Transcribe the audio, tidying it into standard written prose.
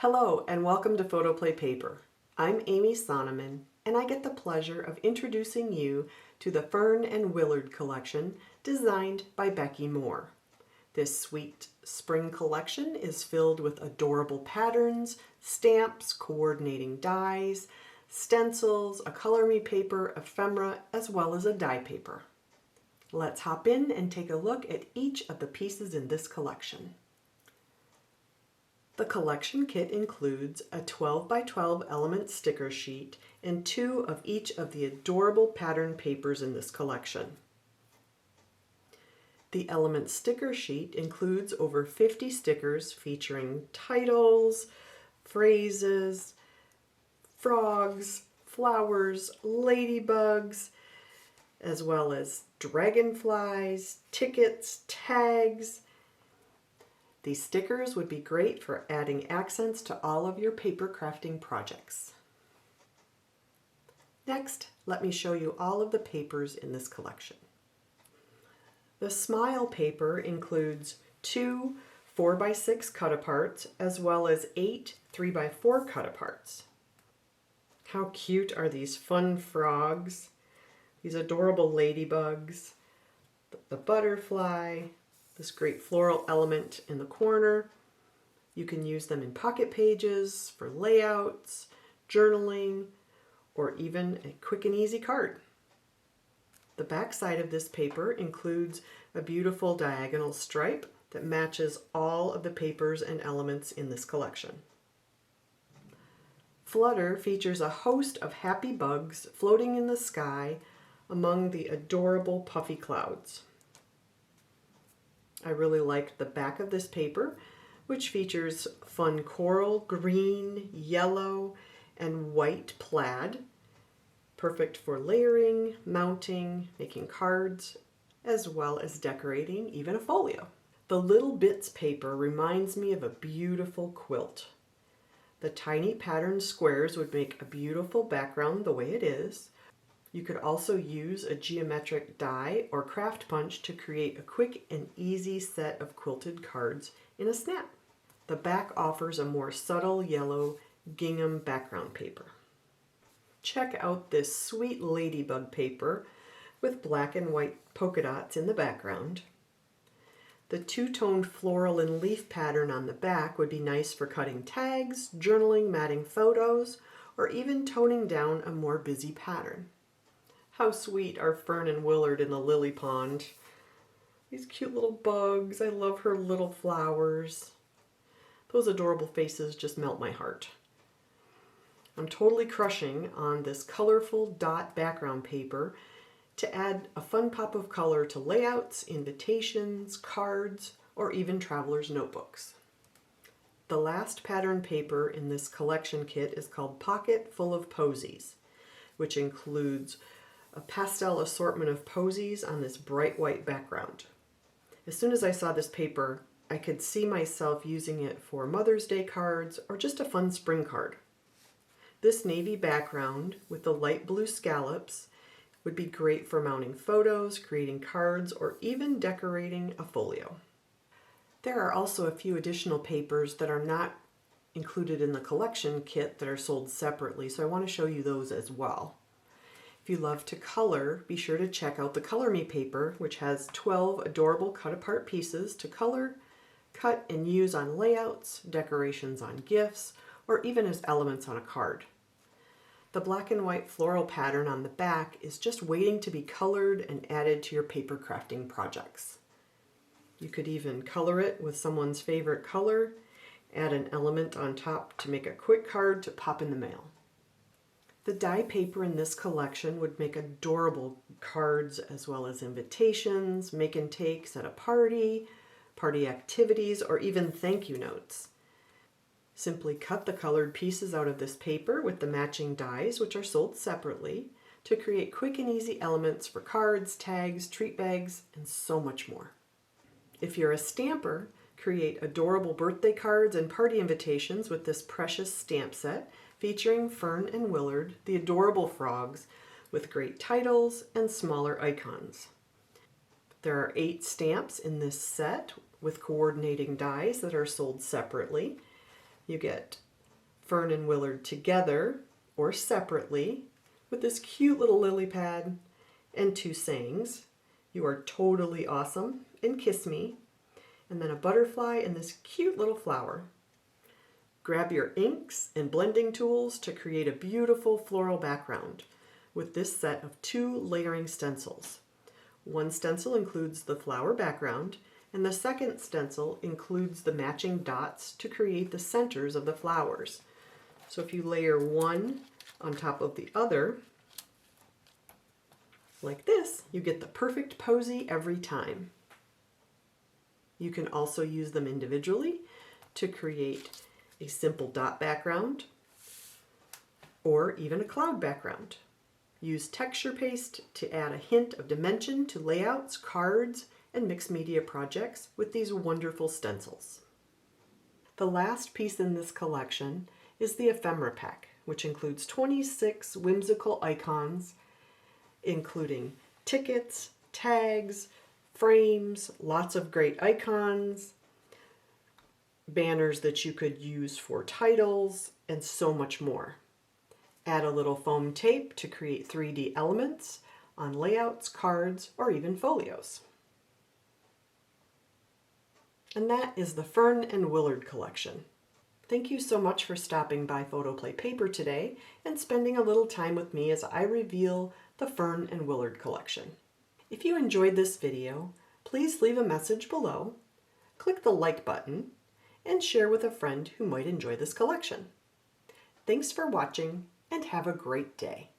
Hello and welcome to PHOTOPLAY Paper. I'm Amy Sonnemann and I get the pleasure of introducing you to the Fern Willard Collection designed by Becky Moore. This sweet spring collection is filled with adorable patterns, stamps, coordinating dies, stencils, a color me paper, ephemera, as well as a die paper. Let's hop in and take a look at each of the pieces in this collection. The collection kit includes a 12 by 12 element sticker sheet and 2 of each of the adorable pattern papers in this collection. The element sticker sheet includes over 50 stickers featuring titles, phrases, frogs, flowers, ladybugs, as well as dragonflies, tickets, tags. These stickers would be great for adding accents to all of your paper crafting projects. Next, let me show you all of the papers in this collection. The Smile paper includes 2 4x6 cut-aparts as well as 8 3x4 cut-aparts. How cute are these fun frogs, these adorable ladybugs, the butterfly, this great floral element in the corner. You can use them in pocket pages, for layouts, journaling, or even a quick and easy card. The back side of this paper includes a beautiful diagonal stripe that matches all of the papers and elements in this collection. Flutter features a host of happy bugs floating in the sky among the adorable puffy clouds. I really liked the back of this paper, which features fun coral, green, yellow, and white plaid, perfect for layering, mounting, making cards, as well as decorating even a folio. The Little Bits paper reminds me of a beautiful quilt. The tiny patterned squares would make a beautiful background the way it is. You could also use a geometric die or craft punch to create a quick and easy set of quilted cards in a snap. The back offers a more subtle yellow gingham background paper. Check out this sweet ladybug paper with black and white polka dots in the background. The two-toned floral and leaf pattern on the back would be nice for cutting tags, journaling, matting photos, or even toning down a more busy pattern. How sweet are Fern Willard in the lily pond. These cute little bugs. I love her little flowers. Those adorable faces just melt my heart. I'm totally crushing on this colorful dot background paper to add a fun pop of color to layouts, invitations, cards, or even traveler's notebooks. The last pattern paper in this collection kit is called Pocket Full of Posies, which includes a pastel assortment of posies on this bright white background. As soon as I saw this paper, I could see myself using it for Mother's Day cards or just a fun spring card. This navy background with the light blue scallops would be great for mounting photos, creating cards, or even decorating a folio. There are also a few additional papers that are not included in the collection kit that are sold separately, so I want to show you those as well. If you love to color, be sure to check out the Color Me paper, which has 12 adorable cut-apart pieces to color, cut, and use on layouts, decorations on gifts, or even as elements on a card. The black and white floral pattern on the back is just waiting to be colored and added to your paper crafting projects. You could even color it with someone's favorite color, add an element on top to make a quick card to pop in the mail. The die paper in this collection would make adorable cards as well as invitations, make and takes at a party, party activities, or even thank you notes. Simply cut the colored pieces out of this paper with the matching dies, which are sold separately, to create quick and easy elements for cards, tags, treat bags, and so much more. If you're a stamper, create adorable birthday cards and party invitations with this precious stamp set featuring Fern Willard, the adorable frogs, with great titles and smaller icons. There are 8 stamps in this set with coordinating dies that are sold separately. You get Fern and Willard together or separately with this cute little lily pad and two sayings. You are totally awesome and kiss me. And then a butterfly and this cute little flower. Grab your inks and blending tools to create a beautiful floral background with this set of 2 layering stencils. One stencil includes the flower background, and the second stencil includes the matching dots to create the centers of the flowers. So if you layer one on top of the other, like this, you get the perfect posy every time. You can also use them individually to create a simple dot background or even a cloud background. Use texture paste to add a hint of dimension to layouts, cards, and mixed media projects with these wonderful stencils. The last piece in this collection is the Ephemera pack, which includes 26 whimsical icons, including tickets, tags, frames, lots of great icons, banners that you could use for titles, and so much more. Add a little foam tape to create 3D elements on layouts, cards, or even folios. And that is the Fern and Willard Collection. Thank you so much for stopping by PHOTOPLAY Paper today and spending a little time with me as I reveal the Fern and Willard Collection. If you enjoyed this video, please leave a message below, click the like button, and share with a friend who might enjoy this collection. Thanks for watching and have a great day.